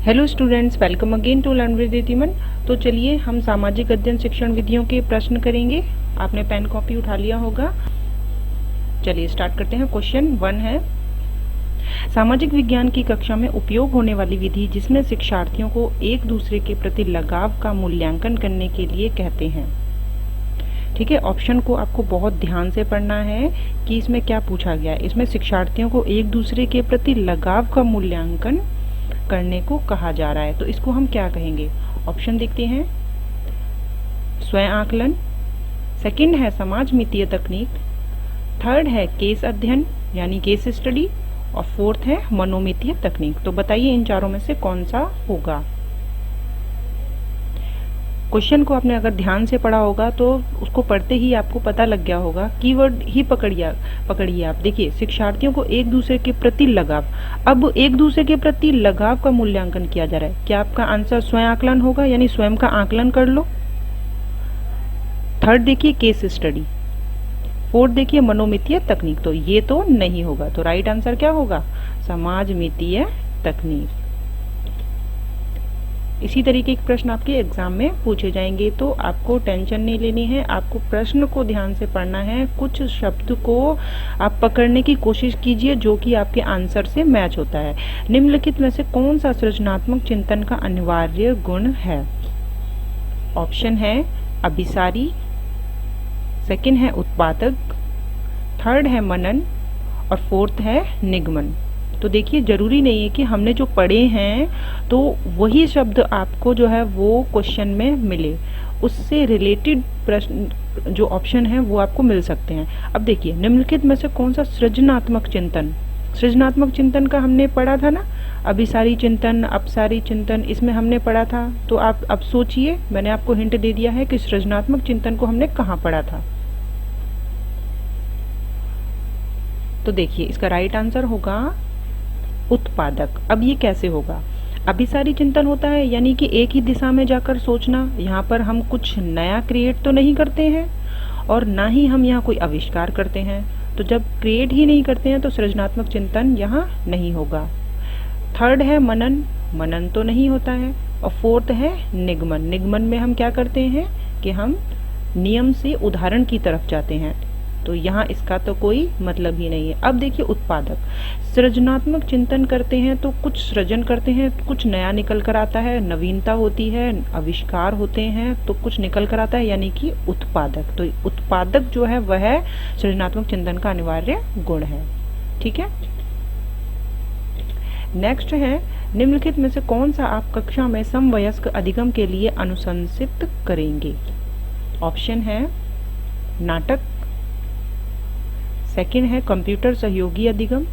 Hello students, welcome again to learn with दीमन। तो चलिए हम सामाजिक अध्ययन शिक्षण विधियों के प्रश्न करेंगे। आपने पेन कॉपी उठा लिया होगा। चलिए स्टार्ट करते हैं। क्वेश्चन 1 है, सामाजिक विज्ञान की कक्षा में उपयोग होने वाली विधि जिसमें शिक्षार्थियों को एक दूसरे के प्रति लगाव का मूल्यांकन करने के लिए कहते हैं। ठीक है, ऑप्शन को आपको बहुत ध्यान से पढ़ना है कि इसमें क्या पूछा गया है। इसमें शिक्षार्थियों को एक दूसरे के प्रति लगाव का मूल्यांकन करने को कहा जा रहा है, तो इसको हम क्या कहेंगे। ऑप्शन देखते हैं। स्वयं आकलन, सेकंड है समाज मितीय तकनीक, थर्ड है केस अध्ययन यानी केस स्टडी, और फोर्थ है मनोमितीय तकनीक। तो बताइए इन चारों में से कौन सा होगा। क्वेश्चन को आपने अगर ध्यान से पढ़ा होगा तो उसको पढ़ते ही आपको पता लग गया होगा। कीवर्ड ही पकड़िए आप। देखिए, शिक्षार्थियों को एक दूसरे के प्रति लगाव, अब एक दूसरे के प्रति लगाव का मूल्यांकन किया जा रहा है। क्या आपका आंसर स्वयं आकलन होगा, यानी स्वयं का आकलन कर लो। थर्ड देखिए केस स्टडी, फोर्थ देखिए मनोमितीय तकनीक। तो ये तो नहीं होगा, तो राइट आंसर क्या होगा, समाज मितीय तकनीक। इसी तरीके के प्रश्न आपके एग्जाम में पूछे जाएंगे, तो आपको टेंशन नहीं लेनी है। आपको प्रश्न को ध्यान से पढ़ना है। कुछ शब्द को आप पकड़ने की कोशिश कीजिए जो कि आपके आंसर से मैच होता है। निम्नलिखित में से कौन सा सृजनात्मक चिंतन का अनिवार्य गुण है। ऑप्शन है अभिसारी, सेकंड है उत्पादक, थर्ड है मनन, और फोर्थ है निगमन। तो देखिए, जरूरी नहीं है कि हमने जो पढ़े हैं तो वही शब्द आपको जो है वो क्वेश्चन में मिले। उससे रिलेटेड प्रश्न जो ऑप्शन है वो आपको मिल सकते हैं। अब देखिए, निम्नलिखित में से कौन सा सृजनात्मक चिंतन, सृजनात्मक चिंतन का हमने पढ़ा था ना, अभिसारी चिंतन, अपसारी चिंतन, इसमें हमने पढ़ा था। तो आप अब सोचिए, मैंने आपको हिंट दे दिया है कि सृजनात्मक चिंतन को हमने कहाँ पढ़ा था। तो देखिए, इसका राइट आंसर होगा उत्पादक। अब ये कैसे होगा। अभिसारी चिंतन होता है यानी कि एक ही दिशा में जाकर सोचना। यहाँ पर हम कुछ नया क्रिएट तो नहीं करते हैं और ना ही हम यहाँ कोई आविष्कार करते हैं। तो जब क्रिएट ही नहीं करते हैं तो सृजनात्मक चिंतन यहाँ नहीं होगा। थर्ड है मनन, मनन तो नहीं होता है। और फोर्थ है निगमन, निगमन में हम क्या करते हैं कि हम नियम से उदाहरण की तरफ जाते हैं। तो यहाँ इसका तो कोई मतलब ही नहीं है। अब देखिए उत्पादक, सृजनात्मक चिंतन करते हैं तो कुछ सृजन करते हैं, कुछ नया निकल कर आता है, नवीनता होती है, आविष्कार होते हैं, तो कुछ निकल कर आता है यानी कि उत्पादक। तो उत्पादक जो है वह सृजनात्मक चिंतन का अनिवार्य गुण है। ठीक है, नेक्स्ट है, निम्नलिखित में से कौन सा आप कक्षा में समवयस्क अधिगम के लिए अनुशंसित करेंगे। ऑप्शन है नाटक, सेकंड है कंप्यूटर सहयोगी अधिगम,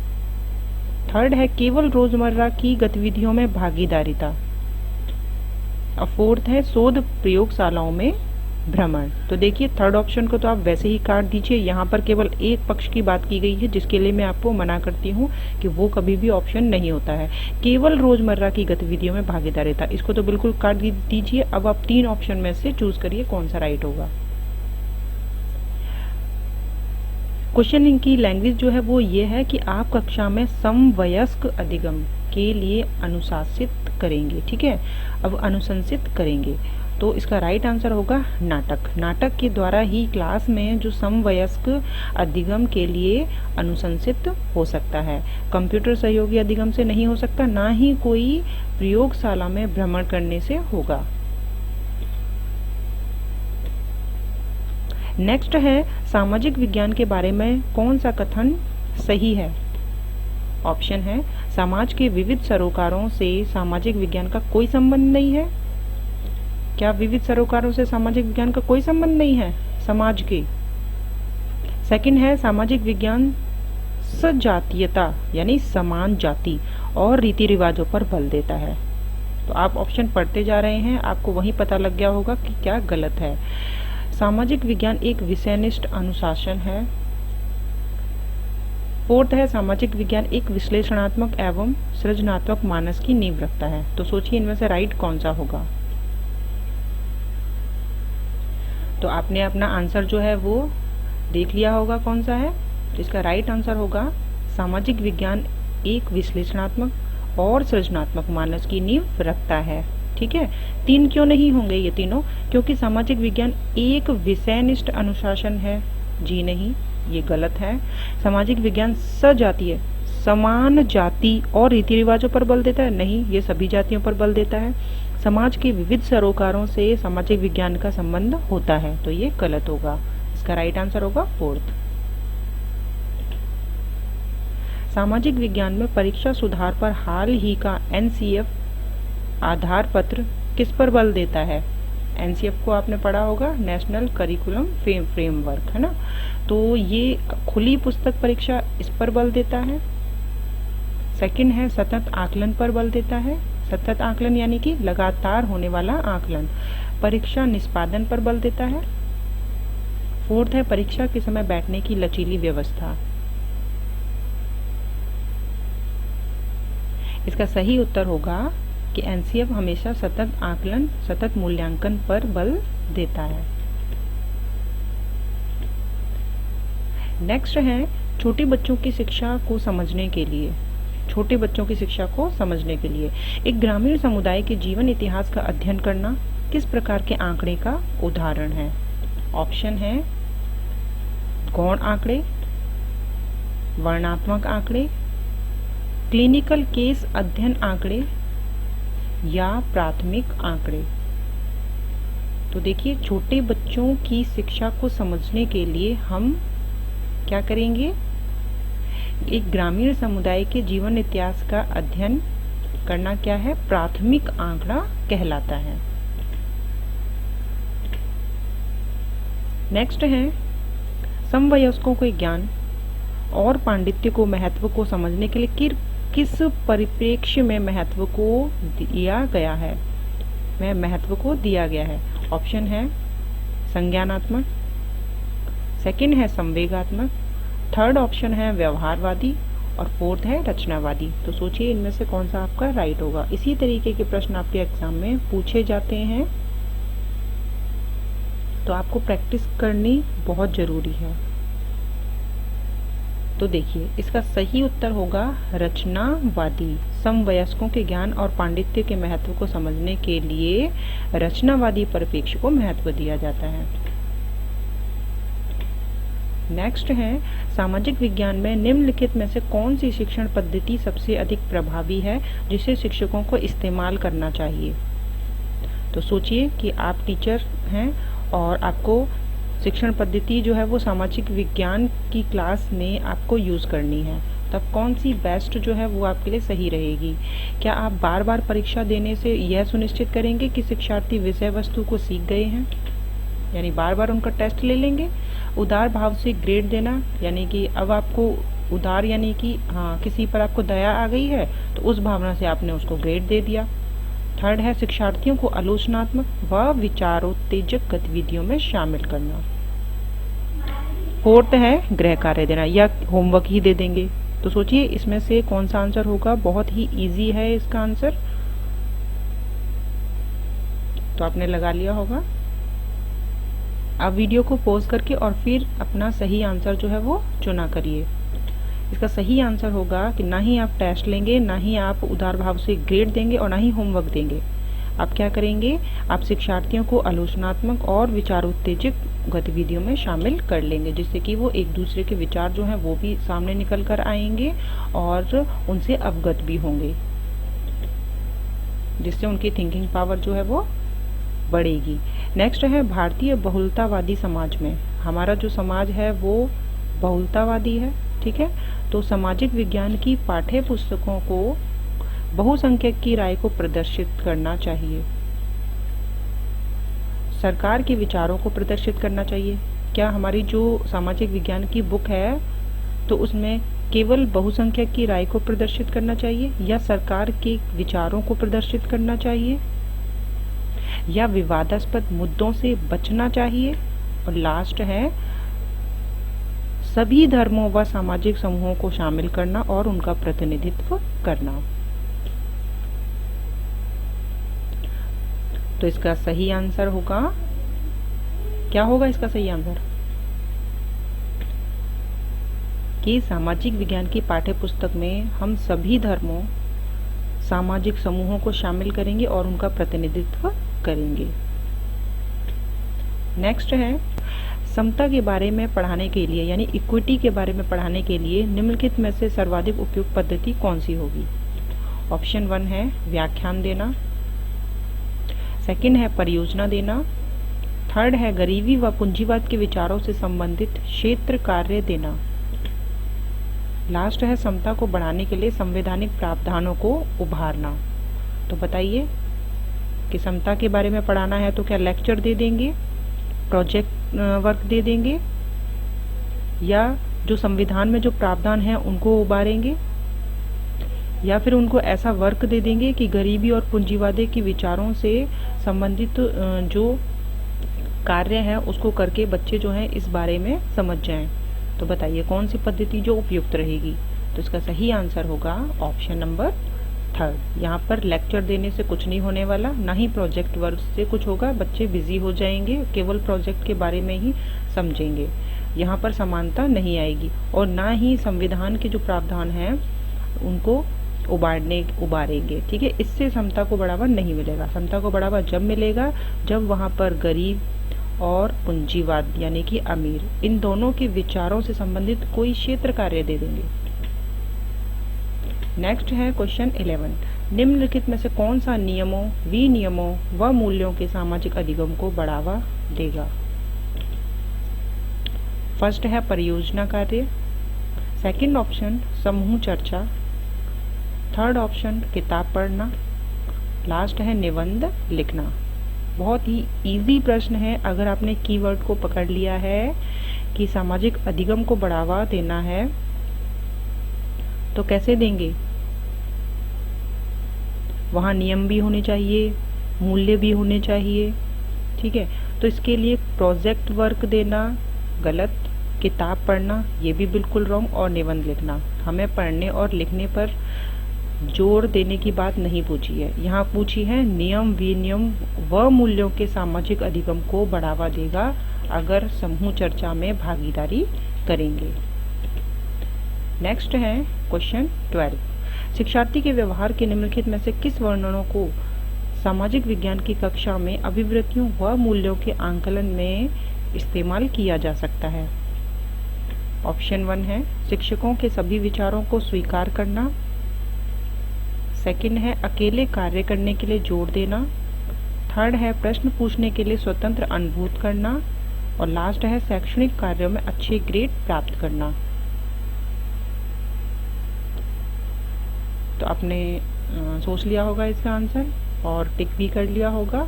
थर्ड है केवल रोजमर्रा की गतिविधियों में भागीदारिता, और फोर्थ है शोध प्रयोगशालाओं में भ्रमण। तो देखिए, थर्ड ऑप्शन को तो आप वैसे ही काट दीजिए। यहाँ पर केवल एक पक्ष की बात की गई है जिसके लिए मैं आपको मना करती हूँ कि वो कभी भी ऑप्शन नहीं होता है। केवल रोजमर्रा की गतिविधियों में भागीदारिता, इसको तो बिल्कुल काट दीजिए। अब आप तीन ऑप्शन में से चूज करिए कौन सा राइट होगा। क्वेश्चन की लैंग्वेज जो है वो ये है कि आप कक्षा में समवयस्क अधिगम के लिए अनुशासित करेंगे। ठीक है, अब अनुशंसित करेंगे, तो इसका राइट आंसर होगा नाटक। नाटक के द्वारा ही क्लास में जो समवयस्क अधिगम के लिए अनुशंसित हो सकता है। कंप्यूटर सहयोगी अधिगम से नहीं हो सकता, ना ही कोई प्रयोगशाला में भ्रमण करने से होगा। नेक्स्ट है, सामाजिक विज्ञान के बारे में कौन सा कथन सही है। ऑप्शन है समाज के विविध सरोकारों से सामाजिक विज्ञान का कोई संबंध नहीं है। क्या विविध सरोकारों से सामाजिक विज्ञान का कोई संबंध नहीं है समाज के। सेकंड है सामाजिक विज्ञान सजातीयता यानी समान जाति और रीति रिवाजों पर बल देता है। तो आप ऑप्शन पढ़ते जा रहे हैं, आपको वहीं पता लग गया होगा कि क्या गलत है। सामाजिक विज्ञान एक विषयनिष्ठ अनुशासन है। फोर्थ है सामाजिक विज्ञान एक विश्लेषणात्मक एवं सृजनात्मक मानस की नींव रखता है। तो सोचिए इनमें से राइट कौन सा होगा। तो आपने अपना आंसर जो है वो देख लिया होगा कौन सा है। तो इसका राइट आंसर होगा सामाजिक विज्ञान एक विश्लेषणात्मक और सृजनात्मक मानस की नींव रखता है। ठीक है, 3 क्यों नहीं होंगे ये तीनों? क्योंकि सामाजिक विज्ञान एक विषयनिष्ठ अनुशासन है। जी नहीं, ये गलत है। सामाजिक विज्ञान सजातीय, समान जाति और रीति रिवाजों पर बल देता है। नहीं, ये सभी जातियों पर बल देता है। समाज के विविध सरोकारों से सामाजिक विज्ञान का संबंध होता है, तो ये गलत होगा। इसका राइट आंसर होगा 4th। सामाजिक विज्ञान में परीक्षा सुधार पर हाल ही का NCF आधार पत्र किस पर बल देता है? NCF को आपने पढ़ा होगा, नेशनल करिकुलम फ्रेमवर्क, है ना। तो ये खुली पुस्तक परीक्षा इस पर बल देता है। सेकंड है सतत आकलन पर बल देता है। सतत आकलन यानी कि लगातार होने वाला आकलन। परीक्षा निष्पादन पर बल देता है। 4th है परीक्षा के समय बैठने की लचीली व्यवस्था। इसका सही उत्तर होगा कि NCF हमेशा सतत आकलन, सतत मूल्यांकन पर बल देता है। नेक्स्ट है छोटे बच्चों की शिक्षा को समझने के लिए। छोटे बच्चों की शिक्षा को समझने के लिए एक ग्रामीण समुदाय के जीवन इतिहास का अध्ययन करना किस प्रकार के आंकड़े का उदाहरण है? ऑप्शन है गौण आंकड़े, वर्णात्मक आंकड़े, क्लिनिकल केस अध्ययन आंकड़े या प्राथमिक आंकड़े। तो देखिए, छोटे बच्चों की शिक्षा को समझने के लिए हम क्या करेंगे? एक ग्रामीण समुदाय के जीवन इतिहास का अध्ययन करना क्या है? प्राथमिक आंकड़ा कहलाता है। नेक्स्ट है समवयस्कों के ज्ञान और पांडित्य को महत्व को समझने के लिए किस परिप्रेक्ष्य में महत्व को दिया गया है? महत्व को दिया गया है। ऑप्शन है संज्ञानात्मक, सेकंड है संवेगात्मक, थर्ड ऑप्शन है व्यवहारवादी और 4th है रचनावादी। तो सोचिए इनमें से कौन सा आपका राइट होगा। इसी तरीके के प्रश्न आपके एग्जाम में पूछे जाते हैं, तो आपको प्रैक्टिस करनी बहुत जरूरी है। तो देखिए, इसका सही उत्तर होगा रचनावादी। समवयस्कों के ज्ञान और पांडित्य के महत्व को समझने के लिए रचनावादी परिप्रेक्ष्य को महत्व दिया जाता है। नेक्स्ट है सामाजिक विज्ञान में निम्नलिखित में से कौन सी शिक्षण पद्धति सबसे अधिक प्रभावी है जिसे शिक्षकों को इस्तेमाल करना चाहिए? तो सोचिए कि आप टीचर हैं और आपको शिक्षण पद्धति जो है वो सामाजिक विज्ञान की क्लास में आपको यूज करनी है, तब कौन सी बेस्ट जो है वो आपके लिए सही रहेगी? क्या आप बार बार परीक्षा देने से यह सुनिश्चित करेंगे कि शिक्षार्थी विषय वस्तु को सीख गए हैं, यानी बार बार उनका टेस्ट ले लेंगे? उदार भाव से ग्रेड देना, यानी कि अब आपको उदार यानी कि हाँ किसी पर आपको दया आ गई है तो उस भावना से आपने उसको ग्रेड दे दिया। थर्ड है शिक्षार्थियों को आलोचनात्मक व विचारोत्तेजक गतिविधियों में शामिल करना। 4th है गृह कार्य देना या होमवर्क ही दे देंगे। तो सोचिए इसमें से कौन सा आंसर होगा? बहुत ही इजी है इसका आंसर, तो आपने लगा लिया होगा। आप वीडियो को पॉज करके और फिर अपना सही आंसर जो है वो चुना करिए। इसका सही आंसर होगा कि ना ही आप टेस्ट लेंगे, ना ही आप उदार भाव से ग्रेड देंगे और ना ही होमवर्क देंगे। आप क्या करेंगे? आप शिक्षार्थियों को आलोचनात्मक और विचारोत्तेजक गतिविधियों में शामिल कर लेंगे, जिससे कि वो एक दूसरे के विचार जो हैं वो भी सामने निकल कर आएंगे और उनसे अवगत भी होंगे, जिससे उनकी थिंकिंग पावर जो है वो बढ़ेगी। नेक्स्ट है भारतीय बहुलतावादी समाज में। हमारा जो समाज है वो बहुलतावादी है, ठीक है। तो सामाजिक विज्ञान की पाठ्य पुस्तकों को बहुसंख्यक की राय को प्रदर्शित करना चाहिए, सरकार के विचारों को प्रदर्शित करना चाहिए। क्या हमारी जो सामाजिक विज्ञान की बुक है तो उसमें केवल बहुसंख्यक की राय को प्रदर्शित करना चाहिए, या सरकार के विचारों को प्रदर्शित करना चाहिए, या विवादास्पद मुद्दों से बचना चाहिए? और लास्ट है सभी धर्मों व सामाजिक समूहों को शामिल करना और उनका प्रतिनिधित्व करना। तो इसका सही आंसर होगा, क्या होगा इसका सही आंसर? कि सामाजिक विज्ञान की पाठ्य पुस्तक में हम सभी धर्मों सामाजिक समूहों को शामिल करेंगे और उनका प्रतिनिधित्व करेंगे। नेक्स्ट है समता के बारे में पढ़ाने के लिए यानी इक्विटी के बारे में पढ़ाने के लिए निम्नलिखित में से सर्वाधिक उपयुक्त पद्धति कौन सी होगी। ऑप्शन 1 है व्याख्यान देना, सेकंड है परियोजना देना, थर्ड है गरीबी व पूंजीवाद के विचारों से संबंधित क्षेत्र कार्य देना, लास्ट है समता को बढ़ाने के लिए संवैधानिक प्रावधानों को उभारना। तो बताइए कि समता के बारे में पढ़ाना है तो क्या लेक्चर दे देंगे, प्रोजेक्ट वर्क दे देंगे, या जो संविधान में जो प्रावधान है उनको उभारेंगे, या फिर उनको ऐसा वर्क दे देंगे कि गरीबी और पूंजीवाद के विचारों से संबंधित जो कार्य है उसको करके बच्चे जो हैं इस बारे में समझ जाएं। तो बताइए कौन सी पद्धति जो उपयुक्त रहेगी। तो इसका सही आंसर होगा ऑप्शन नंबर 3। यहाँ पर लेक्चर देने से कुछ नहीं होने वाला, ना ही प्रोजेक्ट वर्क से कुछ होगा, बच्चे बिजी हो जाएंगे, केवल प्रोजेक्ट के बारे में ही समझेंगे। यहाँ पर समानता नहीं आएगी और ना ही संविधान के जो प्रावधान हैं उनको उबारेंगे। ठीक है, इससे समता को बढ़ावा नहीं मिलेगा। समता को बढ़ावा जब मिलेगा जब वहाँ पर गरीब और पूंजीवाद यानी कि अमीर, इन दोनों के विचारों से संबंधित कोई क्षेत्र कार्य दे देंगे। नेक्स्ट है क्वेश्चन 11, निम्नलिखित में से कौन सा नियमों, विनियमों व मूल्यों के सामाजिक अधिगम को बढ़ावा देगा। फर्स्ट है परियोजना कार्य, सेकंड ऑप्शन समूह चर्चा, थर्ड ऑप्शन किताब पढ़ना, लास्ट है निबंध लिखना। बहुत ही इजी प्रश्न है। अगर आपने कीवर्ड को पकड़ लिया है कि सामाजिक अधिगम को बढ़ावा देना है तो कैसे देंगे, वहाँ नियम भी होने चाहिए, मूल्य भी होने चाहिए। ठीक है, तो इसके लिए प्रोजेक्ट वर्क देना गलत, किताब पढ़ना ये भी बिल्कुल रॉन्ग, और निबंध लिखना। हमें पढ़ने और लिखने पर जोर देने की बात नहीं पूछी है, यहाँ पूछी है नियम, विनियम व मूल्यों के सामाजिक अधिगम को बढ़ावा देगा अगर समूह चर्चा में भागीदारी करेंगे। नेक्स्ट है क्वेश्चन 12, शिक्षार्थी के व्यवहार के निम्नलिखित में से किस वर्णनों को सामाजिक विज्ञान की कक्षा में अभिवृत्तियों व मूल्यों के आंकलन में इस्तेमाल किया जा सकता है। ऑप्शन 1 है शिक्षकों के सभी विचारों को स्वीकार करना, सेकंड है अकेले कार्य करने के लिए जोर देना, थर्ड है प्रश्न पूछने के लिए स्वतंत्र अनुभूत करना, और लास्ट है शैक्षणिक कार्यों में अच्छे ग्रेड प्राप्त करना। तो आपने सोच लिया होगा इसका आंसर और टिक भी कर लिया होगा।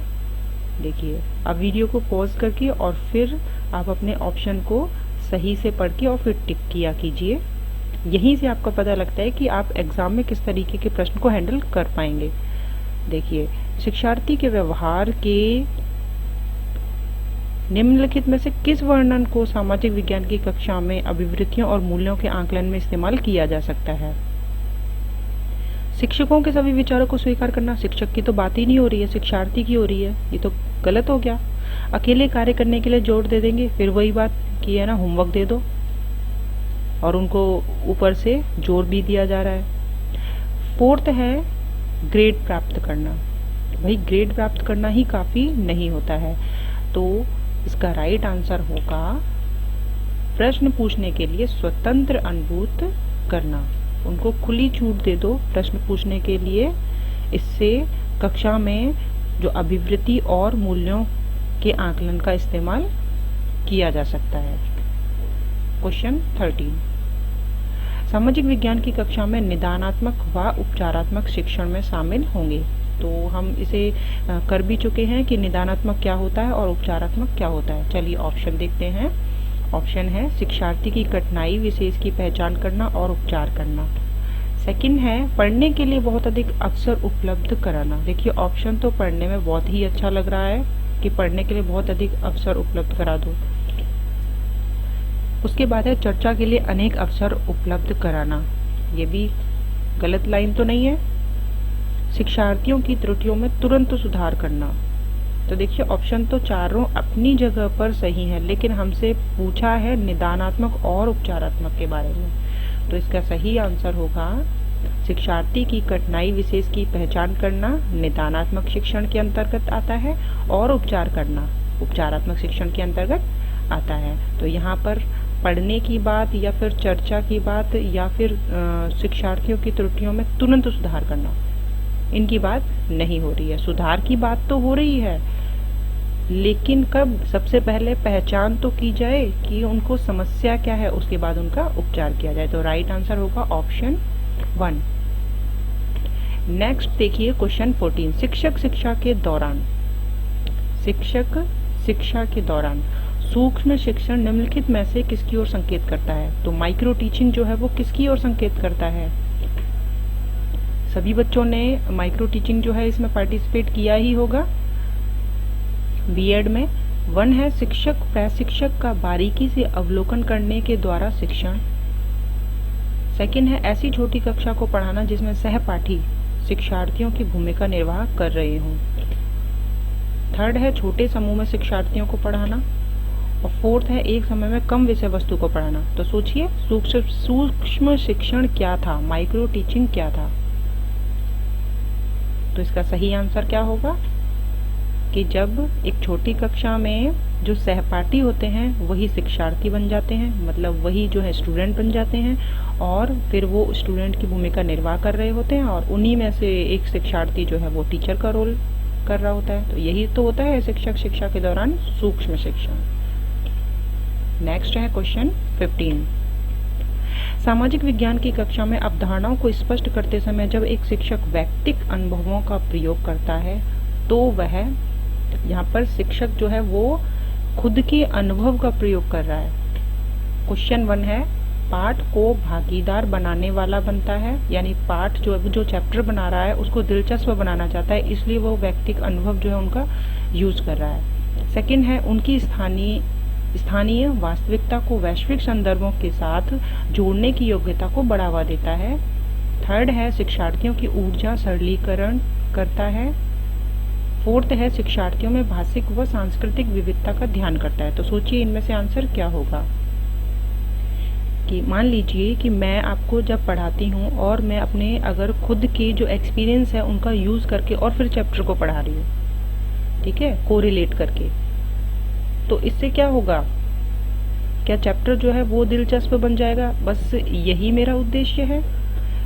देखिए अब वीडियो को पॉज करके और फिर आप अपने ऑप्शन को सही से पढ़ के और फिर टिक किया कीजिए। यहीं से आपको पता लगता है कि आप एग्जाम में किस तरीके के प्रश्न को हैंडल कर पाएंगे। देखिए शिक्षार्थी के व्यवहार के निम्नलिखित में से किस वर्णन को सामाजिक विज्ञान की कक्षा में अभिवृत्तियों और मूल्यों के आंकलन में इस्तेमाल किया जा सकता है। शिक्षकों के सभी विचारों को स्वीकार करना, शिक्षक की तो बात ही नहीं हो रही है, शिक्षार्थी की हो रही है, ये तो गलत हो गया। अकेले कार्य करने के लिए जोर दे देंगे, फिर वही बात की है ना, होमवर्क दे दो, और उनको ऊपर से जोर भी दिया जा रहा है। फोर्थ है ग्रेड प्राप्त करना, भाई ग्रेड प्राप्त करना ही काफी नहीं होता है। तो इसका राइट आंसर होगा प्रश्न पूछने के लिए स्वतंत्र अनुभूत करना, उनको खुली छूट दे दो प्रश्न पूछने के लिए। इससे कक्षा में जो अभिवृत्ति और मूल्यों के आकलन का इस्तेमाल किया जा सकता है। क्वेश्चन 13, सामाजिक विज्ञान की कक्षा में निदानात्मक व उपचारात्मक शिक्षण में शामिल होंगे। तो हम इसे कर भी चुके हैं कि निदानात्मक क्या होता है और उपचारात्मक क्या होता है। चलिए ऑप्शन देखते हैं। ऑप्शन है शिक्षार्थी की कठिनाई विशेष की पहचान करना और उपचार करना। सेकंड है पढ़ने के लिए बहुत अधिक अवसर उपलब्ध कराना। देखिए ऑप्शन तो पढ़ने में बहुत ही अच्छा लग रहा है कि पढ़ने के लिए बहुत अधिक अवसर उपलब्ध करा दो। उसके बाद है चर्चा के लिए अनेक अवसर उपलब्ध कराना, ये भी गलत लाइन तो नहीं है। शिक्षार्थियों की त्रुटियों में तुरंत सुधार करना। तो देखिए ऑप्शन तो चारों अपनी जगह पर सही है, लेकिन हमसे पूछा है निदानात्मक और उपचारात्मक के बारे में। तो इसका सही आंसर होगा शिक्षार्थी की कठिनाई विशेष की पहचान करना निदानात्मक शिक्षण के अंतर्गत आता है और उपचार करना उपचारात्मक शिक्षण के अंतर्गत आता है। तो यहाँ पर पढ़ने की बात या फिर चर्चा की बात या फिर शिक्षार्थियों की त्रुटियों में तुरंत सुधार करना, इनकी बात नहीं हो रही है। सुधार की बात तो हो रही है, लेकिन कब? सबसे पहले पहचान तो की जाए कि उनको समस्या क्या है, उसके बाद उनका उपचार किया जाए। तो राइट आंसर होगा ऑप्शन 1। नेक्स्ट देखिए क्वेश्चन 14। शिक्षक शिक्षा के दौरान, शिक्षक शिक्षा के दौरान सूक्ष्म शिक्षण निम्नलिखित में से किसकी ओर संकेत करता है? तो माइक्रो टीचिंग जो है वो किसकी ओर संकेत करता है? सभी बच्चों ने माइक्रो टीचिंग जो है इसमें पार्टिसिपेट किया ही होगा बीएड में। 1 है शिक्षक प्रशिक्षक का बारीकी से अवलोकन करने के द्वारा शिक्षण। 2 है ऐसी छोटी कक्षा को पढ़ाना जिसमें सहपाठी शिक्षार्थियों की भूमिका निर्वाह कर रहे हों। 3 है छोटे समूह में शिक्षार्थियों को पढ़ाना। और 4 है एक समय में कम विषय वस्तु को पढ़ाना। तो सोचिए सूक्ष्म शिक्षण क्या था, माइक्रो टीचिंग क्या था? तो इसका सही आंसर क्या होगा कि जब एक छोटी कक्षा में जो सहपाठी होते हैं वही शिक्षार्थी बन जाते हैं, मतलब वही जो है स्टूडेंट बन जाते हैं और फिर वो स्टूडेंट की भूमिका निर्वाह कर रहे होते हैं और उन्हीं में से एक शिक्षार्थी जो है वो टीचर का रोल कर रहा होता है। तो यही तो होता है शिक्षक शिक्षा के दौरान सूक्ष्म शिक्षण। नेक्स्ट है क्वेश्चन 15। सामाजिक विज्ञान की कक्षा में अवधारणाओं को स्पष्ट करते समय जब एक शिक्षक वैयक्तिक अनुभवों का प्रयोग करता है तो वह, यहाँ पर शिक्षक जो है वो खुद के अनुभव का प्रयोग कर रहा है। क्वेश्चन 1 है पाठ को भागीदार बनाने वाला बनता है, यानी पाठ जो चैप्टर बना रहा है उसको दिलचस्प बनाना चाहता है, इसलिए वो वैयक्तिक अनुभव जो है उनका यूज कर रहा है। 2 है उनकी स्थानीय वास्तविकता को वैश्विक संदर्भों के साथ जोड़ने की योग्यता को बढ़ावा देता है। 3 है शिक्षार्थियों की ऊर्जा सरलीकरण करता है। 4 है शिक्षार्थियों में भाषिक व सांस्कृतिक विविधता का ध्यान करता है। तो सोचिए इनमें से आंसर क्या होगा कि मान लीजिए कि मैं आपको जब पढ़ाती हूँ और मैं अपने अगर खुद के जो एक्सपीरियंस है उनका यूज करके और फिर चैप्टर को पढ़ा रही हूँ, ठीक है, कोरिलेट करके, तो इससे क्या होगा? क्या चैप्टर जो है वो दिलचस्प बन जाएगा? बस यही मेरा उद्देश्य है,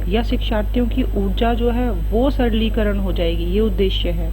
या शिक्षार्थियों की ऊर्जा जो है वो सरलीकरण हो जाएगी, ये उद्देश्य है?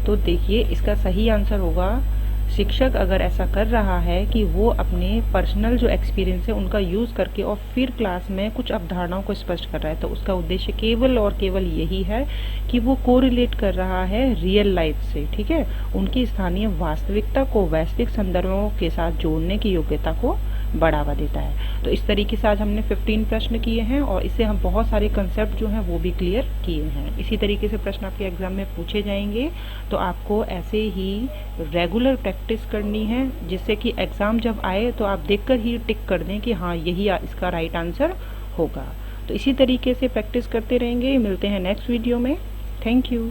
तो देखिए इसका सही आंसर होगा शिक्षक अगर ऐसा कर रहा है कि वो अपने पर्सनल जो एक्सपीरियंस है उनका यूज करके और फिर क्लास में कुछ अवधारणाओं को स्पष्ट कर रहा है, तो उसका उद्देश्य केवल और केवल यही है कि वो कोरिलेट कर रहा है रियल लाइफ से, ठीक है, उनकी स्थानीय वास्तविकता को वैश्विक संदर्भों के साथ जोड़ने की योग्यता को बढ़ावा देता है। तो इस तरीके से आज हमने 15 प्रश्न किए हैं और इससे हम बहुत सारे कंसेप्ट जो हैं वो भी क्लियर किए हैं। इसी तरीके से प्रश्न आपके एग्जाम में पूछे जाएंगे, तो आपको ऐसे ही रेगुलर प्रैक्टिस करनी है, जिससे कि एग्जाम जब आए तो आप देखकर ही टिक कर दें कि हाँ यही इसका राइट आंसर होगा। तो इसी तरीके से प्रैक्टिस करते रहेंगे। मिलते हैं नेक्स्ट वीडियो में। Thank you.